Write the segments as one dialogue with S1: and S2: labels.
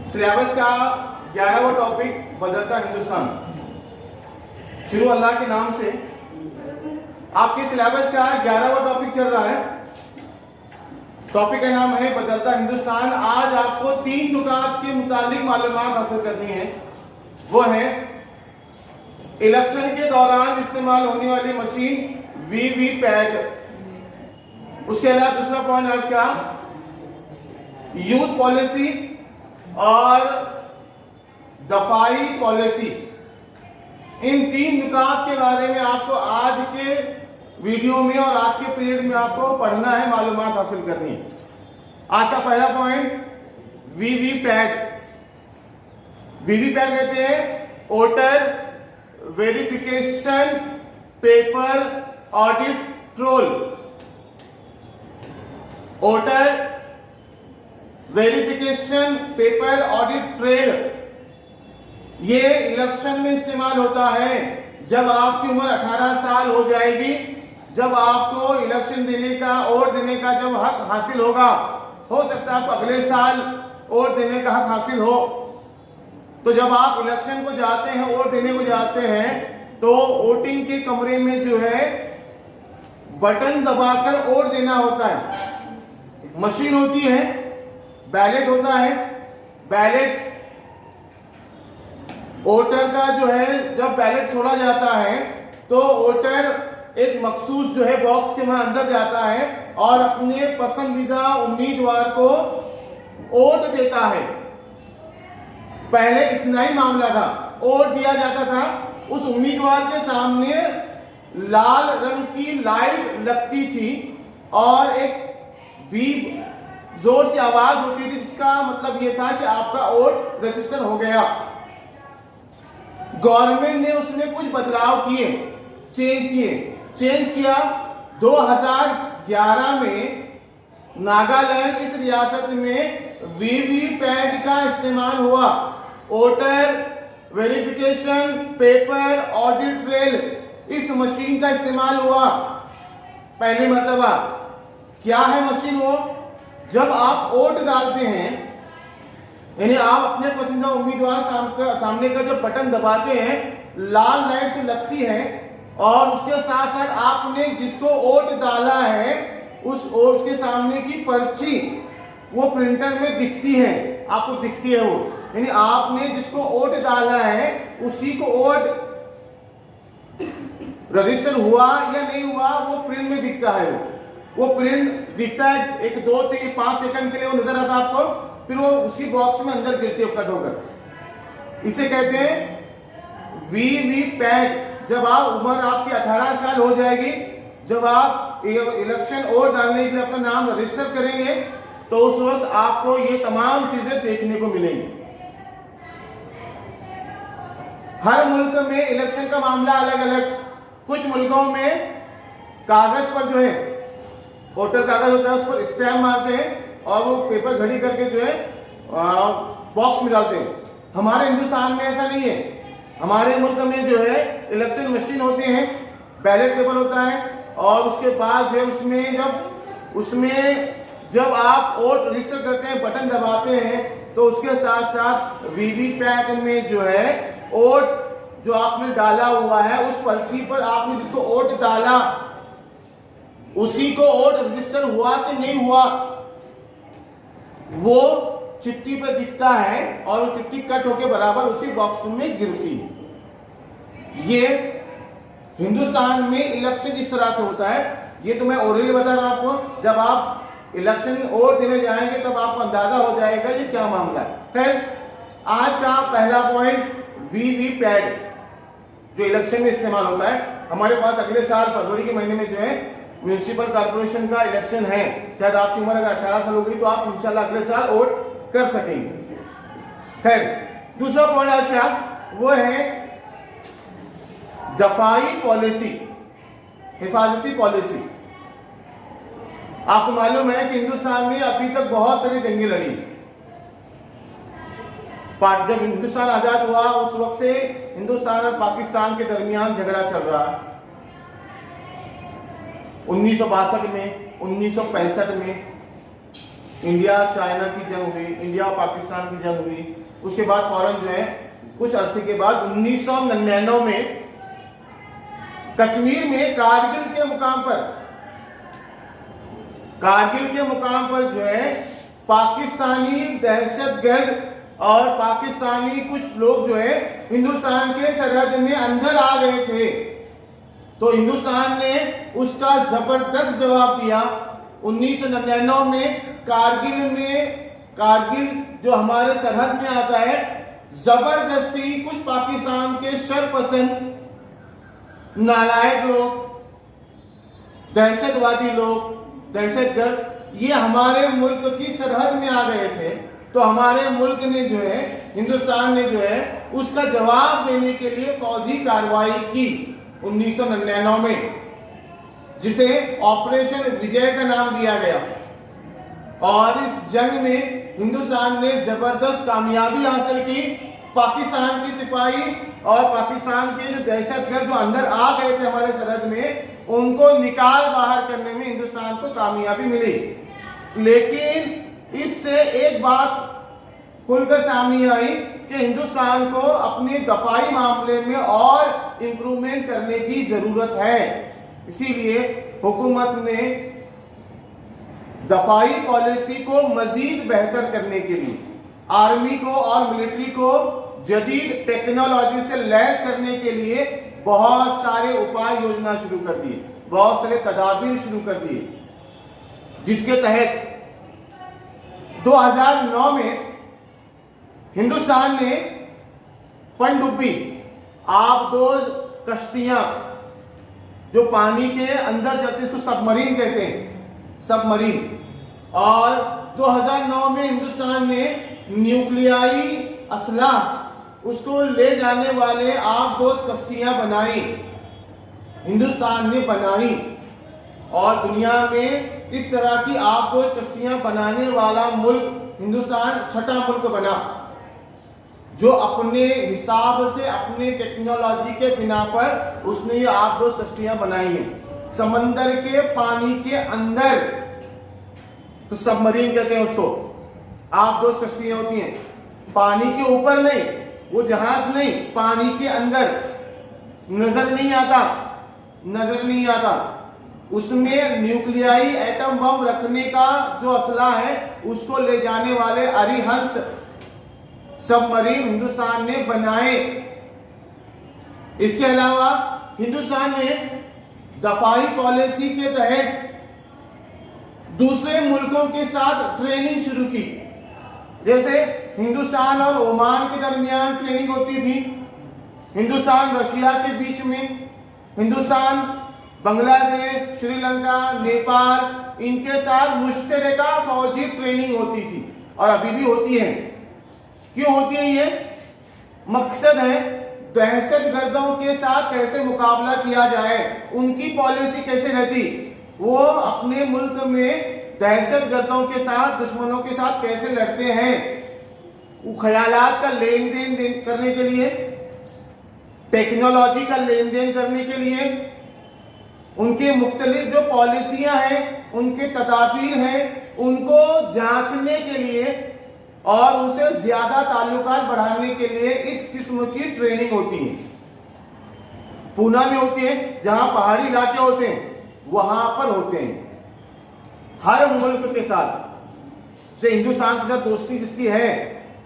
S1: Syllabus का 11वां topic बदलता हिंदुस्तान। शुरू अल्लाह के नाम से। आपके सिलेबस का 11वां टॉपिक चल रहा है। टॉपिक का नाम है बदलता हिंदुस्तान। आज आपको 3 नुकात के मुतालिक मालूमात हासिल करनी है। वो है इलेक्शन के दौरान इस्तेमाल होने वाली मशीन वीवीपैट। उसके अलावा दूसरा पॉइंट आज का यूथ पॉलिसी और दफाई पॉलिसी। इन 3 नुकात के बारे में आपको आज के वीडियो में और आज के पीरियड में आपको पढ़ना है, मालूमात हासिल करनी है। आज का पहला पॉइंट वीवीपैट। वीवीपैट कहते हैं voter verification paper audit roll. Voter verification paper audit trail ये इलेक्शन में इस्तेमाल होता है। जब आपकी उम्र 18 साल हो जाएगी, जब आपको इलेक्शन देने का वोट देने का जब हक हासिल होगा, हो सकता है आपको अगले साल वोट देने का हक हासिल हो, तो जब आप इलेक्शन को जाते हैं, वोट देने को जाते हैं, तो वोटिंग के कमरे में जो है बटन दबाकर वोट देना होता है। मशीन होती है, बैलेट होता है। बैलेट वोटर का जो है जब बैलेट छोड़ा जाता है तो वोटर एक मखसूस जो है बॉक्स के वहां अंदर जाता है और अपने पसंदीदा उम्मीदवार को वोट देता है। पहले इतना ही मामला था, वोट दिया जाता था, उस उम्मीदवार के सामने लाल रंग की लाइट लगती थी और एक बीप जोर से आवाज होती थी, जिसका मतलब यह था कि आपका वोट रजिस्टर हो गया। गवर्नमेंट ने उसमें कुछ बदलाव किए, चेंज किया। 2011 में नागालैंड इस रियासत में वीवीपैट का इस्तेमाल हुआ। Voter verification paper audit trail इस मशीन का इस्तेमाल हुआ पहली मर्तबा। क्या है मशीन? वो जब आप वोट डालते हैं, यानी आप अपने पसंदीदा उम्मीदवार सामने का जब बटन दबाते हैं, लाल लाइट तो लगती है और उसके साथ साथ आपने जिसको वोट डाला है उसके सामने की पर्ची वो प्रिंटर में दिखती है, आपको दिखती है वो, यानी आपने जिसको वोट डाला है उसी को वोट रजिस्टर हुआ या नहीं हुआ वो प्रिंट में दिखता है। वो प्रिंट दिखता है, 1 2 3 5 सेकंड के लिए वो नजर आता है आपको, फिर वो उसी बॉक्स में अंदर गिरती है कट होकर। इसे कहते हैं वीवीपैट। जब आप उम्र आपकी 18 साल हो जाएगी, जब आप इलेक्शन वोट डालने के लिए अपना नाम रजिस्टर करेंगे, तो उस वक्त आपको ये तमाम चीजें देखने को मिलेंगी। हर मुल्क में इलेक्शन का मामला अलग अलग। कुछ मुल्कों में कागज पर जो है वोटर कागज होता है, उस पर स्टैम्प मारते हैं और वो पेपर घड़ी करके जो है बॉक्स में डालते हैं। हमारे हिंदुस्तान में ऐसा नहीं है। हमारे मुल्क में जो है इलेक्शन मशीन होती है, बैलेट पेपर होता है और उसके बाद जो है उसमें जब आप वोट रजिस्टर करते हैं, बटन दबाते हैं, तो उसके साथ साथ वीवीपैट में जो है वोट जो आपने डाला हुआ है उस पर्ची पर आपने जिसको वोट डाला उसी को वोट रजिस्टर हुआ कि नहीं हुआ वो चिट्ठी पर दिखता है और वो चिट्ठी कट होके बराबर उसी बॉक्स में गिरती है। ये हिंदुस्तान में इलेक्शन इस तरह से होता है। ये तो मैं ओरली बता रहा हूं आपको, जब आप इलेक्शन वोट देने जाएंगे तब आपको अंदाजा हो जाएगा ये क्या मामला है। खैर, आज का पहला पॉइंट वीवीपैट जो इलेक्शन में इस्तेमाल होता है। हमारे पास अगले साल फरवरी के महीने में जो है म्यूनिसिपल कॉर्पोरेशन का इलेक्शन है। शायद आपकी उम्र अगर 18 साल होगी तो आप इंशाल्लाह अगले साल वोट कर सकेंगे। खैर, दूसरा पॉइंट आज का वो है दफाई पॉलिसी, हिफाजती पॉलिसी। आपको मालूम है कि हिंदुस्तान ने अभी तक बहुत सारी जंगें लड़ी। जब हिंदुस्तान आजाद हुआ उस वक्त से हिंदुस्तान और पाकिस्तान के दरमियान झगड़ा चल रहा है। 1962 में, 1965 में इंडिया चाइना की जंग हुई, इंडिया और पाकिस्तान की जंग हुई। उसके बाद फौरन जो है कुछ अरसे के बाद 1999 में कश्मीर में कारगिल के मुकाम पर जो है पाकिस्तानी दहशतगर्द और पाकिस्तानी कुछ लोग जो है हिंदुस्तान के सरहद में अंदर आ गए थे। तो हिंदुस्तान ने उसका जबरदस्त जवाब दिया। 1999 में कारगिल जो हमारे सरहद में आता है, जबरदस्ती कुछ पाकिस्तान के शरपसंद नालायक लोग, दहशतवादी लोग, दहशतगर्द ये हमारे मुल्क की सरहद में आ गए थे। तो हमारे मुल्क ने जो है, हिंदुस्तान ने जो है उसका जवाब देने के लिए फौजी कार्रवाई की 1999 में, जिसे ऑपरेशन विजय का नाम दिया गया। और इस जंग में हिंदुस्तान ने जबरदस्त कामयाबी हासिल की। पाकिस्तान की सिपाही और पाकिस्तान के जो दहशतगर्द जो अंदर आ गए थे हमारे सरहद में, उनको निकाल बाहर करने में हिंदुस्तान को कामयाबी मिली। लेकिन इससे एक बात खुलकर सामने आई कि हिंदुस्तान को अपने दफाई मामले में और इंप्रूवमेंट करने की जरूरत है। इसीलिए हुकूमत ने दफाई पॉलिसी को मजीद बेहतर करने के लिए आर्मी को और मिलिट्री को जदीद टेक्नोलॉजी से लैस करने के लिए बहुत सारे उपाय योजना शुरू कर दिए, बहुत सारे तदाबीर शुरू कर दिए, जिसके तहत 2009 में हिंदुस्तान ने पनडुब्बी आबदोज कश्तियां जो पानी के अंदर चलते, इसको सबमरीन कहते हैं, सबमरीन। और 2009 में हिंदुस्तान ने न्यूक्लियाई असलाह उसको ले जाने वाले आबदोज कश्तियां बनाई, हिंदुस्तान ने बनाई। और दुनिया में इस तरह की आबदोज कश्तियां बनाने वाला मुल्क हिंदुस्तान छठा मुल्क बना, जो अपने हिसाब से अपने टेक्नोलॉजी के बिना पर उसने ये आबदोज कश्तियां बनाई हैं। समंदर के पानी के अंदर तो सबमरीन कहते हैं उसको, आबदोज कश्तियां होती हैं। पानी के ऊपर नहीं, वो जहाज नहीं, पानी के अंदर नजर नहीं आता। उसमें न्यूक्लियाई एटम बम रखने का जो असला है उसको ले जाने वाले अरिहंत सबमरीन हिंदुस्तान ने बनाए। इसके अलावा हिंदुस्तान ने दफाई पॉलिसी के तहत दूसरे मुल्कों के साथ ट्रेनिंग शुरू की। जैसे हिंदुस्तान और ओमान के दरमियान ट्रेनिंग होती थी, हिंदुस्तान रशिया के बीच में, हिंदुस्तान बांग्लादेश, श्रीलंका, नेपाल, इनके साथ मुश्तरका फौजी ट्रेनिंग होती थी और अभी भी होती है। क्यों होती है? ये मकसद है दहशतगर्दों के साथ कैसे मुकाबला किया जाए, उनकी पॉलिसी कैसे रहती, वो अपने मुल्क में दहशतगर्दों के साथ, दुश्मनों के साथ कैसे लड़ते हैं, वो ख्यालात का लेन देन करने के लिए, टेक्नोलॉजी का लेन देन करने के लिए, उनके मुख्तलिफ जो पॉलिसियां हैं, उनके तदाबीर हैं, उनको जांचने के लिए और उनसे ज्यादा ताल्लुकात बढ़ाने के लिए इस किस्म की ट्रेनिंग होती है। पूना में होती है, जहां पहाड़ी इलाके होते हैं वहां पर होते हैं। हर मुल्क के साथ, जैसे हिंदुस्तान के साथ दोस्ती जिसकी है,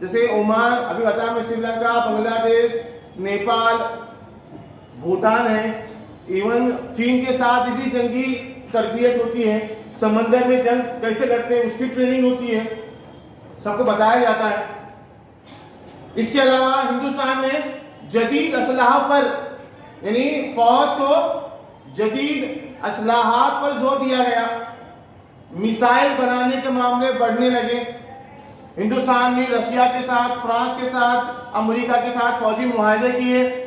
S1: जैसे ओमान, अभी बताया मैं, श्रीलंका, बांग्लादेश, नेपाल, भूटान है, इवन चीन के साथ भी जंगी तरबियत होती है। समंदर में जंग कैसे लड़ते हैं उसकी ट्रेनिंग होती है, सबको बताया जाता है। इसके अलावा हिंदुस्तान में जदीद असलाह पर, यानी फौज को जदीद असलाहात पर जोर दिया गया। मिसाइल बनाने के मामले बढ़ने लगे। हिंदुस्तान ने रशिया के साथ, फ्रांस के साथ, अमेरिका के साथ फौजी मुआहदे किए,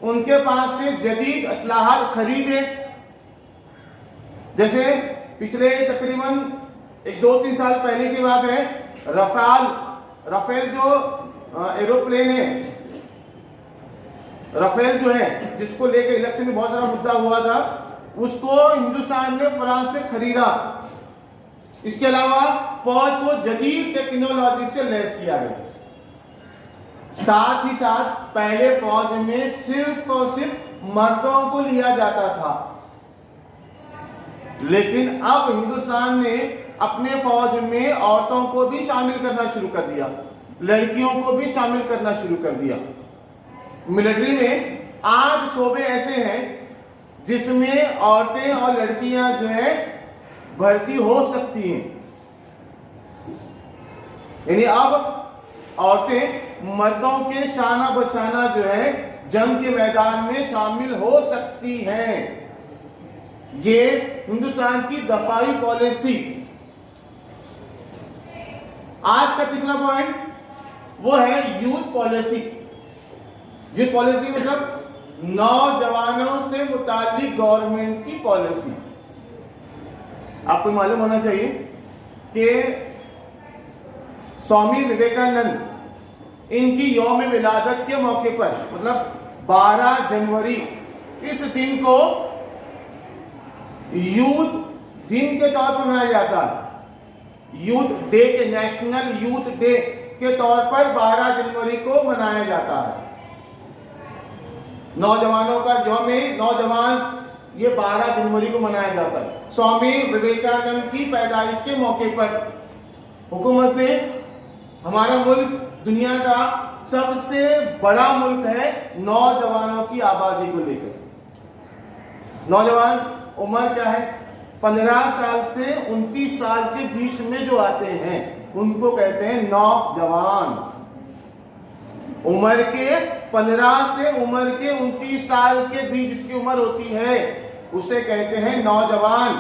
S1: उनके पास से जदीद असलाहात खरीदे। जैसे पिछले तकरीबन 1-2-3 साल पहले की बात है, राफेल जो एरोप्लेन है, राफेल जो है, जिसको लेकर इलेक्शन में बहुत सारा मुद्दा हुआ था, उसको हिंदुस्तान ने फ्रांस से खरीदा। इसके अलावा फौज को जदीद टेक्नोलॉजी से लैस किया गया। साथ ही साथ पहले फौज में सिर्फ और सिर्फ मर्दों को लिया जाता था, लेकिन अब हिंदुस्तान ने अपने फौज में औरतों को भी शामिल करना शुरू कर दिया, लड़कियों को भी शामिल करना शुरू कर दिया। मिलिट्री में 8 शोबे ऐसे हैं जिसमें औरतें और लड़कियां जो है भर्ती हो सकती हैं। यानी अब औरतें मर्दों के शाना बशाना जो है जंग के मैदान में शामिल हो सकती हैं। ये हिंदुस्तान की दफाई पॉलिसी। आज का तीसरा पॉइंट वो है यूथ पॉलिसी। यूथ पॉलिसी मतलब नौजवानों से मुताल्लिक गवर्नमेंट की पॉलिसी। आपको मालूम होना चाहिए कि स्वामी विवेकानंद इनकी यौम विलादत के मौके पर मतलब 12 जनवरी इस दिन को यूथ दिन के तौर पर मनाया जाता है। यूथ डे के नेशनल यूथ डे के तौर पर 12 जनवरी को मनाया जाता है। नौजवानों का यौम नौजवान ये 12 जनवरी को मनाया जाता है। स्वामी विवेकानंद की पैदाइश के मौके पर हुकूमत ने, हमारा मुल्क दुनिया का सबसे बड़ा मुल्क है नौजवानों की आबादी को लेकर। नौजवान उम्र क्या है? 15 साल से 29 साल के बीच में जो आते हैं उनको कहते हैं नौजवान। उम्र के 15 से उम्र के 29 साल के बीच जिसकी उम्र होती है उसे कहते हैं नौजवान।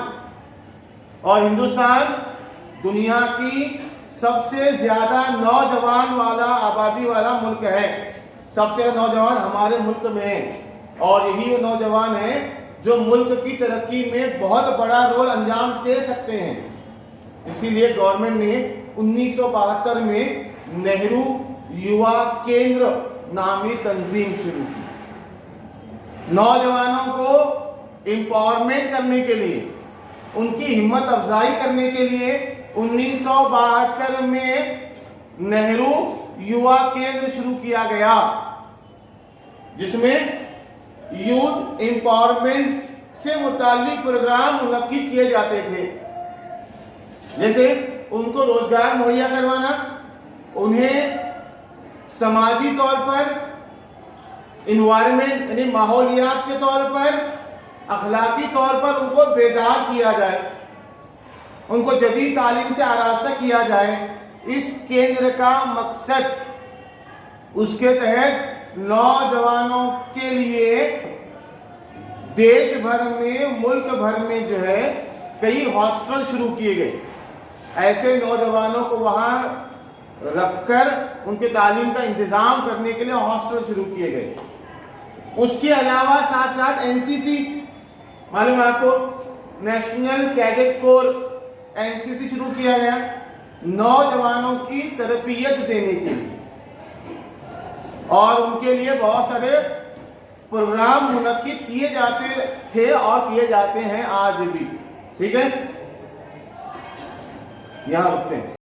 S1: और हिंदुस्तान दुनिया की सबसे ज्यादा नौजवान वाला आबादी वाला मुल्क है। सबसे ज्यादा नौजवान हमारे मुल्क में है और यही वो नौजवान है जो मुल्क की तरक्की में बहुत बड़ा रोल अंजाम दे सकते हैं। इसीलिए गवर्नमेंट ने 1972 में नेहरू युवा केंद्र नामी तंजीम शुरू की। नौजवानों को एम्पावरमेंट करने के लिए, उनकी हिम्मत अफजाई करने के लिए 1972 में नेहरू युवा केंद्र शुरू किया गया, जिसमें यूथ एम्पावरमेंट से मुताल्लिक प्रोग्राम मुनक्किद किए जाते थे। जैसे उनको रोजगार मुहैया करवाना, उन्हें समाजी तौर पर, इन्वायरमेंट यानी माहौलियात के तौर पर, अखलाकी तौर पर उनको बेदार किया जाए, उनको जदीद तालीम से आरास्ता किया जाए। इस केंद्र का मकसद, उसके तहत नौजवानों के लिए देश भर में, मुल्क भर में जो है कई हॉस्टल शुरू किए गए। ऐसे नौजवानों को वहां रखकर उनके तालीम का इंतजाम करने के लिए हॉस्टल शुरू किए गए। उसके अलावा साथ साथ एनसीसी, मालूम है आपको, नेशनल कैडेट कोर एनसीसी शुरू किया गया नौजवानों की तरबियत देने के लिए, और उनके लिए बहुत सारे प्रोग्राम मुनक्किद किए जाते थे और किए जाते हैं आज भी। ठीक है, यहां रुकते हैं।